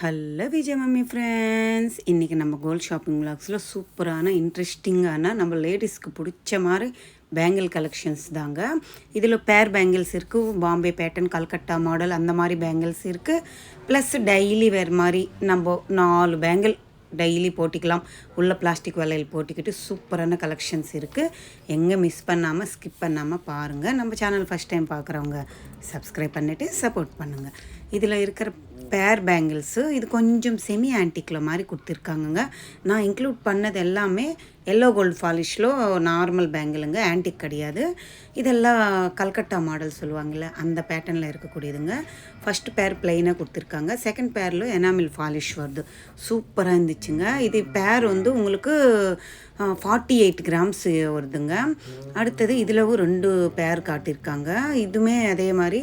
Hello Vijay mummy friends, இன்றைக்கி நம்ம gold shopping விலாக்ஸில் சூப்பரான இன்ட்ரெஸ்டிங்கான நம்ம லேடிஸ்க்கு பிடிச்ச மாதிரி பேங்கிள் கலெக்ஷன்ஸ் தாங்க. இதில் பேர் பேங்கிள்ஸ் இருக்குது, பாம்பே பேட்டர்ன், கல்கட்டா மாடல் அந்த மாதிரி பேங்கிள்ஸ் இருக்குது. ப்ளஸ் டெய்லி வேறு மாதிரி நம்ம 4 பேங்கிள் டெய்லி போட்டிக்கலாம். உள்ள பிளாஸ்டிக் வளையல் போட்டிக்கிட்டு சூப்பரான கலெக்ஷன்ஸ் இருக்குது. எங்கே மிஸ் பண்ணாமல் ஸ்கிப் பண்ணாமல் பாருங்கள். நம்ம சேனல் ஃபஸ்ட் டைம் பார்க்குறவங்க சப்ஸ்கிரைப் பண்ணிவிட்டு சப்போர்ட் பண்ணுங்கள். இதில் இருக்கிற பேர் பேங்கிள்ஸு இது கொஞ்சம் செமி ஆன்டிக்கில் மாதிரி கொடுத்துருக்காங்கங்க. நான் இன்க்ளூட் பண்ணது எல்லாமே எல்லோ கோல்டு ஃபாலிஷில் நார்மல் பேங்கிளுங்க, ஆன்டிக் கிடையாது. இதெல்லாம் கல்கட்டா மாடல் சொல்லுவாங்கள்ல, அந்த பேட்டர்னில் இருக்கக்கூடியதுங்க. ஃபஸ்ட்டு பேர் பிளெயினாக கொடுத்துருக்காங்க, செகண்ட் பேரில் எனாமில் ஃபாலிஷ் வருது. சூப்பராக இருந்துச்சுங்க. இது பேர் வந்து உங்களுக்கு 48 கிராம்ஸ் வருதுங்க. அடுத்தது இதில் 2 பேர் காட்டியிருக்காங்க. இதுவுமே அதே மாதிரி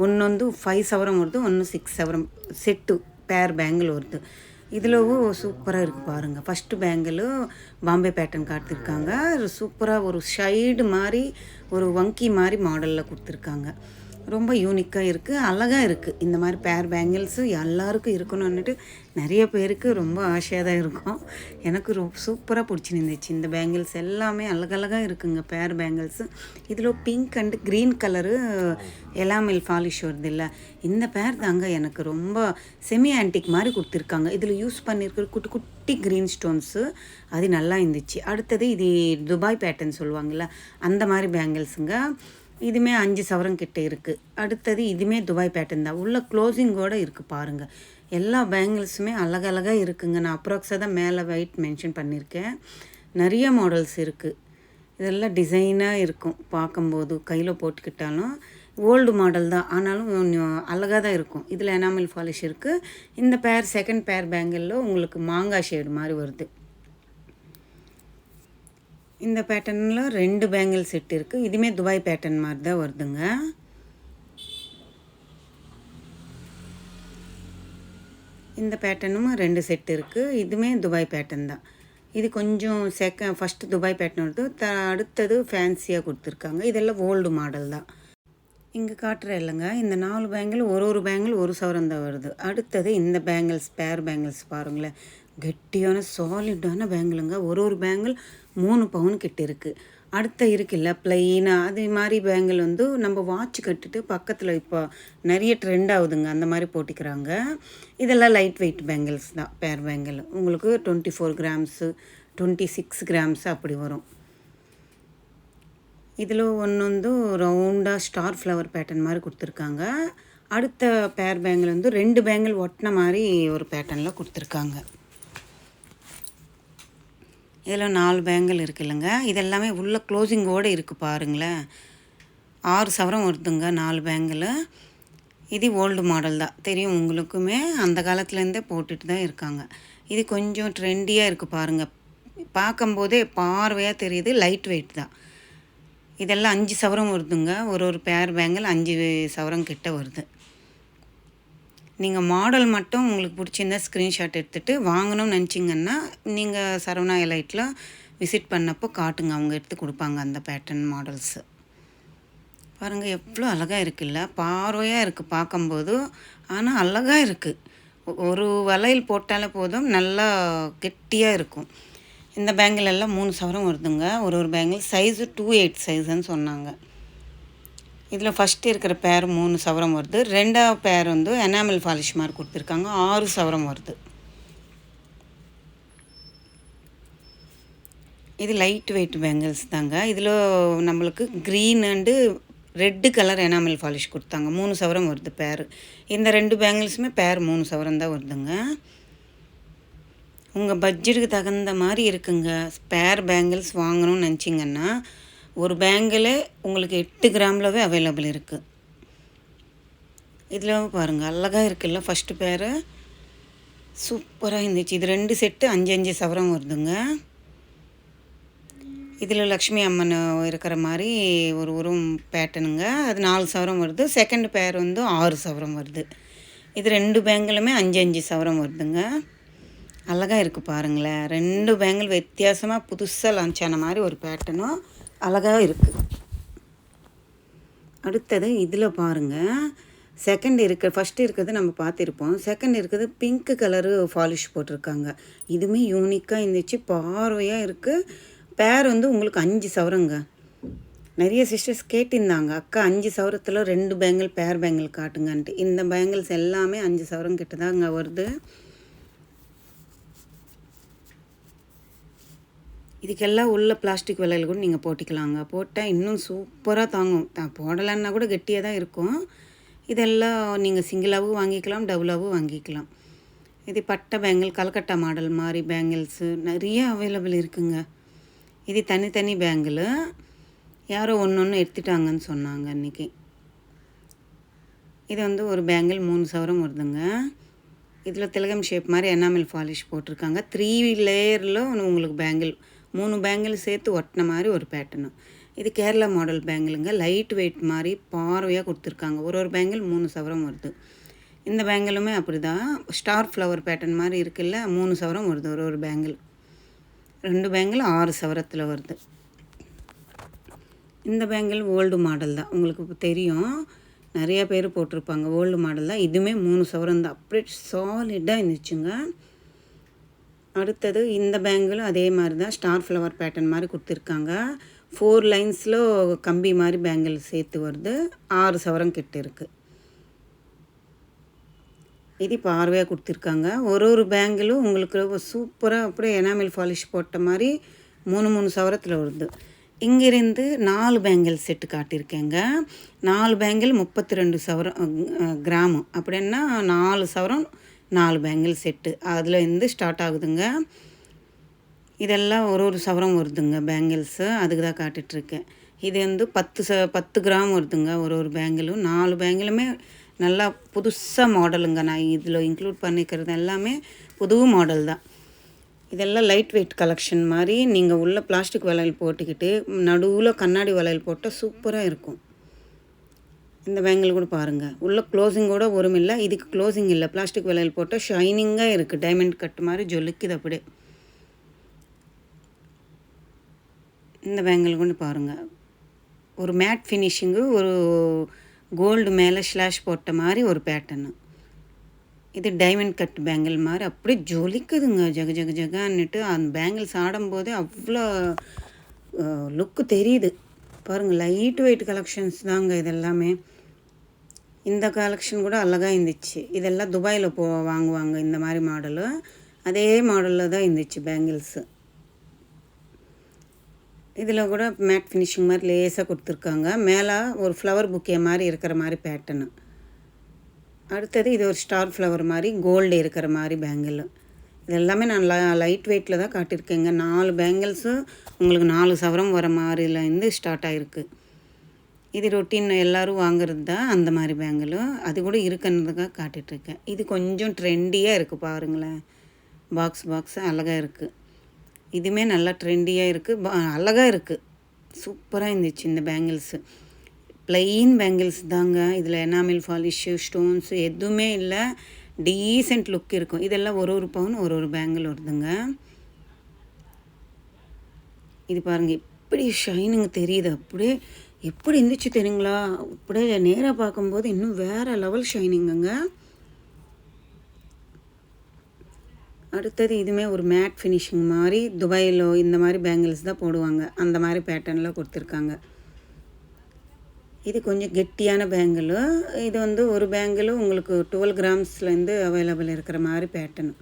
ஒன்று வந்து 5 சவரம் வருது, ஒன்று 6 சவரம் செட்டு பேர் பேங்கிள் வருது. இதில் சூப்பராக இருக்குது பாருங்கள். ஃபஸ்ட்டு பேங்கிள் பாம்பே பேட்டர்ன் காட்டியிருக்காங்க. சூப்பராக ஒரு ஷைடு மாதிரி ஒரு வங்கி மாதிரி மாடலில் கொடுத்துருக்காங்க. ரொம்ப யூனிக்காக இருக்குது, அழகாக இருக்குது. இந்த மாதிரி பேர் பேங்கிள்ஸு எல்லாருக்கும் இருக்கணும்னுட்டு நிறைய பேருக்கு ரொம்ப ஆசையாக தான் இருக்கும். எனக்கு சூப்பராக பிடிச்சிருந்துச்சு. இந்த பேங்கிள்ஸ் எல்லாமே அழகழகாக இருக்குங்க பேர் பேங்கிள்ஸு. இதில் பிங்க் அண்டு க்ரீன் கலரு எலாமில் ஃபாலிஷ் வருது இல்லை, இந்த பேர் தாங்க எனக்கு ரொம்ப செமி ஆன்டிக் மாதிரி கொடுத்துருக்காங்க. இதில் யூஸ் பண்ணியிருக்கிற குட்டி குட்டி க்ரீன் ஸ்டோன்ஸு அது நல்லா இருந்துச்சு. அடுத்தது இது துபாய் பேட்டர்ன் சொல்லுவாங்கள்ல, அந்த மாதிரி பேங்கிள்ஸுங்க. இதுவுமே 5 சவரம் கிட்டே இருக்குது. அடுத்தது இதுவுமே துபாய் பேட்டர்ன் தான், உள்ள க்ளோசிங்கோடு இருக்குது பாருங்கள். எல்லா பேங்கிள்ஸுமே அழகழகாக இருக்குங்க. நான் அப்ராக்ஸாக தான் மேலே வெயிட் மென்ஷன் பண்ணியிருக்கேன். நிறைய மாடல்ஸ் இருக்குது. இதெல்லாம் டிசைனாக இருக்கும் பார்க்கும்போது, கையில் போட்டுக்கிட்டாலும் ஓல்டு மாடல் தான், ஆனாலும் அழகாக தான் இருக்கும். இதில் எனாமில் ஃபாலிஷ் இருக்குது. இந்த பேர் செகண்ட் பேர் பேங்கிளில் உங்களுக்கு மாங்காய் ஷேடு மாதிரி வருது. இந்த பேட்டர்னில் 2 பேங்கிள் செட் இருக்குது. இதுவுமே துபாய் பேட்டர்ன் மாதிரி தான் வருதுங்க. இந்த பேட்டர்னும் 2 செட் இருக்குது. இதுவுமே துபாய் பேட்டர்ன் தான். இது கொஞ்சம் ஃபஸ்ட்டு துபாய் பேட்டர்ன் வருது, அடுத்தது ஃபேன்சியாக கொடுத்துருக்காங்க. இதெல்லாம் ஓல்டு மாடல் தான். இங்கே காட்டுற இல்லைங்க, இந்த 4 பேங்கிள் ஒரு பேங்கிள் 1 சவரம் தான் வருது. அடுத்தது இந்த பேங்கிள்ஸ் பேர் பேங்கிள்ஸ் பாருங்களேன், கெட்டியான சாலிடான பேங்கிளுங்க. ஒரு பேங்கிள் 3 பவுன் கிட்ட இருக்குது. அடுத்த இருக்குல்ல ப்ளைனாக, அது மாதிரி பேங்கிள் வந்து நம்ம வாட்ச் கட்டிட்டு பக்கத்தில் இப்போ நிறைய ட்ரெண்ட் ஆகுதுங்க, அந்த மாதிரி போட்டிக்கிறாங்க. இதெல்லாம் லைட் வெயிட் பேங்கிள்ஸ் தான். பேர் பேங்கிள் உங்களுக்கு 24 கிராம்ஸு 26 கிராம்ஸு அப்படி வரும். இதில் ஒன்று வந்து ரவுண்டாக ஸ்டார் ஃப்ளவர் பேட்டர்ன் மாதிரி கொடுத்துருக்காங்க. அடுத்த பேர் பேங்கிள் வந்து 2 பேங்கிள் ஒட்டின மாதிரி ஒரு பேட்டர்னில் கொடுத்துருக்காங்க. இதில் 4 பேங்கிள் இருக்குது இல்லைங்க. இதெல்லாமே உள்ள க்ளோசிங்கோடு இருக்குது பாருங்களேன். 6 சவரம் வருதுங்க 4 பேங்கிள். இது ஓல்டு மாடல் தான், தெரியும் உங்களுக்குமே. அந்த காலத்துலேருந்தே போட்டுட்டு தான் இருக்காங்க. இது கொஞ்சம் ட்ரெண்டியாக இருக்குது பாருங்கள், பார்க்கும்போதே பார்வையாக தெரியுது. லைட் வெயிட் தான். இதெல்லாம் 5 சவரம் வருதுங்க. ஒரு பேர் பேங்கிள் 5 சவரம் கிட்ட வருது. நீங்கள் மாடல் மட்டும் உங்களுக்கு பிடிச்சிருந்தா ஸ்க்ரீன்ஷாட் எடுத்துகிட்டு வாங்கணும்னு நினச்சிங்கன்னா நீங்கள் சரவணா எலைட்டில் விசிட் பண்ணப்போ காட்டுங்க, அவங்க எடுத்து கொடுப்பாங்க அந்த பேட்டர்ன் மாடல்ஸு. பாருங்கள் எவ்வளோ அழகாக இருக்குல்ல, பார்வையாக இருக்குது பார்க்கும்போது, ஆனால் அழகாக இருக்குது. ஒரு வளையல் போட்டாலே போதும், நல்லா கெட்டியாக இருக்கும். இந்த பேங்கிள் எல்லாம் 3 சவரம் வருதுங்க. ஒரு பேங்கிள் சைஸு 28 சைஸுன்னு சொன்னாங்க. இதில் ஃபஸ்ட்டு இருக்கிற பேர் 3 சவரம் வருது. 2ஆவது பேர் வந்து எனாமல் ஃபாலிஷ் மாதிரி கொடுத்துருக்காங்க, 6 சவரம் வருது. இது லைட் வெயிட் பேங்கிள்ஸ் தாங்க. இதில் நம்மளுக்கு green and red colour enamel polish கொடுத்தாங்க. 3 சவரம் வருது பேர். இந்த 2 பேங்கிள்ஸுமே பேர் 3 சவரம் தான் வருதுங்க. உங்கள் பட்ஜெட்டுக்கு தகுந்த மாதிரி இருக்குங்க. பேர் பேங்கிள்ஸ் வாங்கணும்னு நினச்சிங்கன்னா ஒரு பேங்கிளே உங்களுக்கு 8 கிராம்லவே அவைலபிள் இருக்குது. இதில் பாருங்கள் அழகாக இருக்குல்ல. ஃபஸ்ட்டு பேர் சூப்பராக இருந்துச்சு. இது 2 செட்டு 5 சவரம் வருதுங்க. இதில் லக்ஷ்மி அம்மன் இருக்கிற மாதிரி ஒரு பேட்டர்னுங்க. அது 4 சவரம் வருது. செகண்ட் பேர் வந்து 6 சவரம் வருது. இது 2 பேங்கிளுமே 5 சவரம் வருதுங்க. அழகாக இருக்குது பாருங்களேன். 2 பேங்கிள் வித்தியாசமாக புதுசாக லான்ச் ஆன மாதிரி ஒரு பேட்டர்னும் அழகாக இருக்குது. அடுத்தது இதில் பாருங்கள், செகண்ட் ஃபஸ்ட்டு இருக்கிறது நம்ம பார்த்துருப்போம். செகண்ட் இருக்கிறது பிங்க் கலரு ஃபாலிஷ் போட்டிருக்காங்க. இதுவுமே யூனிக்காக இருந்துச்சு, பார்வையாக இருக்குது. பேர் வந்து உங்களுக்கு 5 சவரங்க. நிறைய சிஸ்டர்ஸ் கேட்டிருந்தாங்க, அக்கா 5 சவரத்தில் 2 பேங்கிள் பேர் பேங்கிள் காட்டுங்கன்ட்டு. இந்த பேங்கிள்ஸ் எல்லாமே 5 சவரம் கிட்ட தாங்க வருது. இதுக்கெல்லாம் உள்ள பிளாஸ்டிக் வளையல் கூட நீங்கள் போட்டிக்கலாங்க. போட்டால் இன்னும் சூப்பராக தாங்கும். போடலைன்னா கூட கெட்டியாக தான் இருக்கும். இதெல்லாம் நீங்கள் சிங்கிளாகவும் வாங்கிக்கலாம், டபுளாகவும் வாங்கிக்கலாம். இது பட்டை பேங்கிள், கல்கட்டா மாடல் மாதிரி பேங்கிள்ஸு நிறைய அவைலபிள் இருக்குங்க. இது தனித்தனி பேங்கிள். யாரோ ஒன்று எடுத்துட்டாங்கன்னு சொன்னாங்க அன்றைக்கி. இது வந்து ஒரு பேங்கிள் 3 சவரம் வருதுங்க. இதில் திலகம் ஷேப் மாதிரி எனாமல் பாலிஷ் போட்டிருக்காங்க. 3 லேயரில் உங்களுக்கு பேங்கிள் 3 பேங்கிள் சேர்த்து ஒட்டின மாதிரி ஒரு பேட்டர்னு. இது கேரளா மாடல் பேங்கிளுங்க. லைட் வெயிட் மாதிரி பார்வையாக கொடுத்துருக்காங்க. ஒரு பேங்கிள் 3 சவரம் வருது. இந்த பேங்கிளுமே அப்படி தான் ஸ்டார் ஃப்ளவர் பேட்டர்ன் மாதிரி இருக்குல்ல, 3 சவரம் வருது ஒரு பேங்கிள். 2 பேங்கிள் 6 சவரத்தில் வருது. இந்த பேங்கிள் ஓல்டு மாடல் தான், உங்களுக்கு தெரியும், நிறைய பேர் போட்டிருப்பாங்க. ஓல்டு மாடல் தான். இதுவுமே 3 சவரம் தான். அப்படியே சாலிடாக இருந்துச்சுங்க. அடுத்தது இந்த பேங்கிளும் அதே மாதிரி தான், ஸ்டார் ஃப்ளவர் பேட்டர்ன் மாதிரி கொடுத்துருக்காங்க. 4 லைன்ஸில் கம்பி மாதிரி பேங்கிள் சேர்த்து வருது. 6 சவரம் கிட்ட இருக்குது. இது பார்வையாக கொடுத்துருக்காங்க. ஒரு பேங்கிளும் உங்களுக்கு சூப்பராக அப்படியே எனாமல் பாலிஷ் போட்ட மாதிரி 3 சவரத்தில் வருது. இங்கிருந்து 4 பேங்கிள் செட்டு காட்டியிருக்கேங்க. 4 பேங்கிள் 32 சவரம் கிராமு. அப்படின்னா 4 சவரம் 4 பேங்கிள் செட்டு. அதில் இருந்து ஸ்டார்ட் ஆகுதுங்க. இதெல்லாம் ஒரு சவரம் வருதுங்க பேங்கிள்ஸு. அதுக்கு தான் காட்டிகிட்ருக்கேன். இது வந்து 10 கிராம் வருதுங்க ஒரு பேங்கிளும். 4 பேங்கிளுமே நல்லா புதுசாக மாடலுங்க. நான் இதில் இன்க்ளூட் பண்ணிக்கிறது எல்லாமே புது மாடல் தான். இதெல்லாம் லைட் வெயிட் கலெக்ஷன் மாதிரி. நீங்கள் உள்ள பிளாஸ்டிக் வளையல் போட்டுக்கிட்டு நடுவில் கண்ணாடி வளையல் போட்டால் சூப்பராக இருக்கும். இந்த பேங்கிள் கூட பாருங்கள், உள்ள க்ளோசிங்கோட இல்லை. இதுக்கு க்ளோசிங் இல்லை. பிளாஸ்டிக் வளையல் போட்டால் ஷைனிங்காக இருக்குது. டைமண்ட் கட் மாதிரி ஜொலிக்குது அப்படியே. இந்த பேங்கிள் கூட பாருங்கள், ஒரு மேட் ஃபினிஷிங்கு, ஒரு கோல்டு மேலே ஸ்லாஷ் போட்ட மாதிரி ஒரு பேட்டர்னு. இது டைமண்ட் கட் பேங்கிள் மாதிரி அப்படியே ஜொலிக்குதுங்க. ஜகான்னுட்டு அந்த பேங்கிள்ஸ் ஆடும்போதே அவ்வளோ லுக்கு தெரியுது பாருங்கள். லைட் வெயிட் கலெக்ஷன்ஸ் தாங்க இதெல்லாமே. இந்த கலெக்ஷன் கூட அழகாக இருந்துச்சு. இதெல்லாம் துபாயில் வாங்குவாங்க இந்த மாதிரி மாடலு. அதே மாடலில் தான் இருந்துச்சு பேங்கிள்ஸு. இதில் கூட மேட் ஃபினிஷிங் மாதிரி லேசாக கொடுத்துருக்காங்க. மேலே ஒரு ஃப்ளவர் புக்கே மாதிரி இருக்கிற மாதிரி பேட்டர்னு. அடுத்தது இது ஒரு ஸ்டார் ஃப்ளவர் மாதிரி கோல்டு இருக்கிற மாதிரி பேங்கிள். இது எல்லாமே நான் லைட் வெயிட்டில் தான் காட்டியிருக்கேங்க. 4 பேங்கிள்ஸு உங்களுக்கு 4 சவரம் வர மாதிரிலேருந்து ஸ்டார்ட் ஆகிருக்கு. இது ரொட்டீன் எல்லோரும் வாங்குறது தான் அந்த மாதிரி பேங்கிளும். அது கூட இருக்குன்றதுக்காக காட்டிகிட்ருக்கேன். இது கொஞ்சம் ட்ரெண்டியாக இருக்குது பாருங்களேன். பாக்ஸ் அழகாக இருக்குது. இதுவுமே நல்லா ட்ரெண்டியாக இருக்குது, அழகாக இருக்குது. சூப்பராக இருந்துச்சு இந்த பேங்கிள்ஸு. ப்ளைன் பேங்கிள்ஸ் தாங்க. இதில் எனாமில் பாலிஷு ஸ்டோன்ஸு எதுவுமே இல்லை. டீசெண்ட் லுக் இருக்கும். இதெல்லாம் ஒரு பவுன் ஒரு பேங்கிள் வருதுங்க. இது பாருங்கள், எப்படி ஷைனிங் தெரியுது. அப்படியே எப்படி இருந்துச்சு தெரியுங்களா? அப்படியே நேராக பார்க்கும்போது இன்னும் வேறு லெவல் ஷைனிங்குங்க. அடுத்தது இதுவுமே ஒரு மேட் ஃபினிஷிங் மாதிரி. துபாயில் இந்த மாதிரி பேங்கிள்ஸ் தான் போடுவாங்க. அந்த மாதிரி பேட்டர்னில் கொடுத்துருக்காங்க. இது கொஞ்சம் கெட்டியான பேங்கிளு. இது வந்து ஒரு பேங்கிளு உங்களுக்கு 12 கிராம்ஸ்லேருந்து அவைலபிள் இருக்கிற மாதிரி பேட்டர்னு.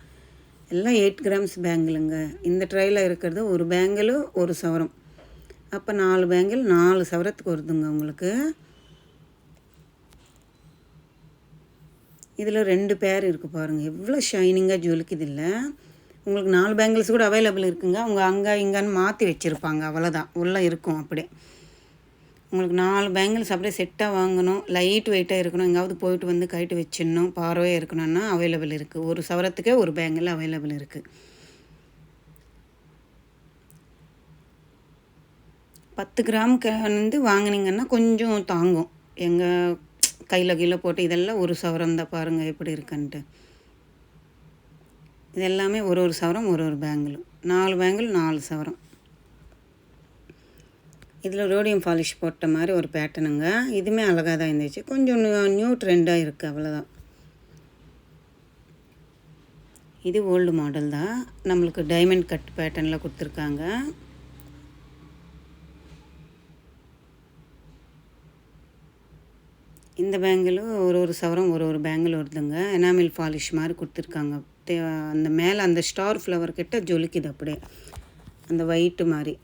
எல்லாம் 8 கிராம்ஸ் பேங்கிளுங்க. இந்த ட்ரையில் இருக்கிறது ஒரு பேங்கிளு ஒரு சவரம். அப்போ 4 பேங்கிள் 4 சவரத்துக்கு வருதுங்க உங்களுக்கு. இதில் 2 பேர் இருக்குது பாருங்கள், எவ்வளோ ஷைனிங்காக ஜொலிக்குது இல்லை. உங்களுக்கு 4 பேங்கிள்ஸ் கூட அவைலபிள் இருக்குங்க. அவங்க அங்கே இங்கேன்னு மாற்றி வச்சுருப்பாங்க, அவ்வளோதான். உள்ளே இருக்கும் அப்படியே. உங்களுக்கு 4 பேங்கிள்ஸ் அப்படியே செட்டாக வாங்கணும், லைட் வெயிட்டாக இருக்கணும், எங்காவது போயிட்டு வந்து கைட்டு வச்சிடணும், பார்வையாக இருக்கணும்னா அவைலபிள் இருக்குது. ஒரு சவரத்துக்கே ஒரு பேங்கிள் அவைலபிள் இருக்குது. 10 கிராமுக்கு வந்து வாங்கினீங்கன்னா கொஞ்சம் தாங்கும். எங்கள் கையில் போட்டு இதெல்லாம் ஒரு சவரம் தான். பாருங்கள் எப்படி இருக்குன்ட்டு. இது எல்லாமே ஒரு சவரம் ஒரு பேங்கிளும். 4 பேங்கிள் 4 சவரம். இதில் ரோடியம் பாலிஷ் போட்ட மாதிரி ஒரு பேட்டர்னுங்க. இதுவுமே அழகாக தான் இருந்துச்சு. கொஞ்சம் நியூ ட்ரெண்டாக இருக்குது, அவ்வளோதான். இது ஓல்டு மாடல் தான். நம்மளுக்கு டைமண்ட் கட் பேட்டர்னில் கொடுத்துருக்காங்க. இந்த பேங்கிலும் ஒரு சவரம் ஒரு பேங்கிள் வருதுங்க. எனாமில் பாலிஷ் மாதிரி கொடுத்துருக்காங்க. அந்த மேலே அந்த ஸ்டார் ஃப்ளவர் கிட்ட ஜொலிக்குது அப்படியே, அந்த ஒயிட்டு மாதிரி.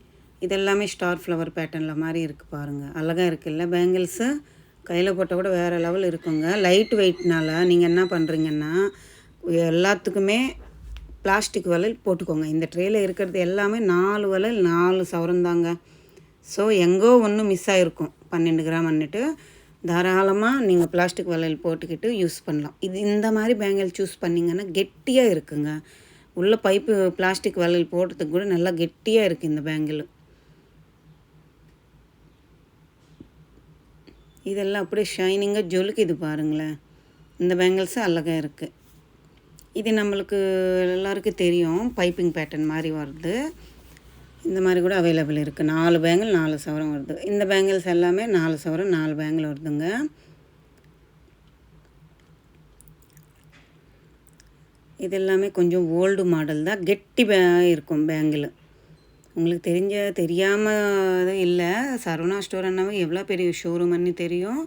இதெல்லாமே ஸ்டார் ஃப்ளவர் பேட்டர்னில் மாதிரி இருக்குது பாருங்கள். அழகாக இருக்குல்ல பேங்கிள்ஸு. கையில் போட்டால் கூட வேறு லெவல் இருக்குங்க. லைட் வெயிட்னால் நீங்கள் என்ன பண்ணுறீங்கன்னா, எல்லாத்துக்குமே பிளாஸ்டிக் வளையல் போட்டுக்கோங்க. இந்த ட்ரேயில் இருக்கிறது எல்லாமே 4 வளையல் 4 சவரம் தாங்க. ஸோ எங்கோ ஒன்று மிஸ் ஆகிருக்கும் 12 கிராம் அன்னிட்டு. தாராளமாக நீங்கள் பிளாஸ்டிக் வளையல் போட்டுக்கிட்டு யூஸ் பண்ணலாம். இது இந்த மாதிரி பேங்கிள் சூஸ் பண்ணிங்கன்னா கெட்டியாக இருக்குங்க. உள்ள பைப்பு பிளாஸ்டிக் வளையல் போடுறதுக்கு கூட நல்லா கெட்டியாக இருக்குது இந்த பேங்கிள். இதெல்லாம் அப்படியே ஷைனிங்காக ஜொலிக்குது பாருங்களேன். இந்த பேங்கிள்ஸும் அழகாக இருக்குது. இது நம்மளுக்கு எல்லாருக்கும் தெரியும், பைப்பிங் பேட்டர்ன் மாதிரி வருது. இந்த மாதிரி கூட அவைலபிள் இருக்குது. 4 பேங்கிள் 4 சவரம் வருது. இந்த பேங்கிள்ஸ் எல்லாமே 4 சவரம் 4 பேங்கிள் வருதுங்க. இது எல்லாமே கொஞ்சம் ஓல்டு மாடல் தான். கெட்டி இருக்கும் பேங்கிள். உங்களுக்கு தெரியாமல் இல்லை, சரவணா ஸ்டோர்னாவே எவ்வளோ பெரிய ஷோரூம்னு தெரியும்.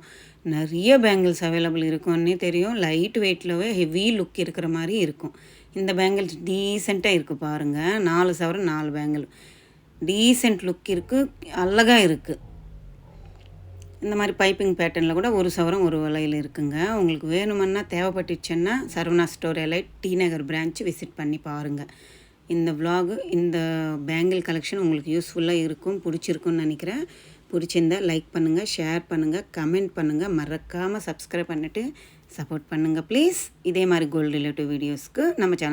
நிறைய பேங்கிள்ஸ் அவைலபிள் இருக்கும்னே தெரியும். லைட் வெயிட்லவே ஹெவி லுக் இருக்கிற மாதிரி இருக்கும். இந்த பேங்கிள்ஸ் டீசெண்டாக இருக்குது பாருங்கள். 4 சவரம் 4 பேங்கிள் டீசெண்ட் லுக் இருக்குது, அழகாக இருக்குது. இந்த மாதிரி பைப்பிங் பேட்டர்னில் கூட ஒரு சவரம் ஒரு வளையல் இருக்குங்க. உங்களுக்கு வேணுமன்னா தேவைப்பட்டுச்சுன்னா சரவணா ஸ்டோர் எலைட் டி நகர் பிரான்ச் விசிட் பண்ணி பாருங்கள். இந்த விலாகு, இந்த பேங்கிள் கலெக்ஷன் உங்களுக்கு யூஸ்ஃபுல்லாக இருக்கும், பிடிச்சிருக்குன்னு நினைக்கிறேன். பிடிச்சிருந்தா லைக் பண்ணுங்கள், ஷேர் பண்ணுங்கள், கமெண்ட் பண்ணுங்கள். மறக்காமல் சப்ஸ்கிரைப் பண்ணிவிட்டு சப்போர்ட் பண்ணுங்கள் ப்ளீஸ். இதே மாதிரி கோல்டு ரிலேட்டிவ் வீடியோஸ்க்கு நம்ம சேனல்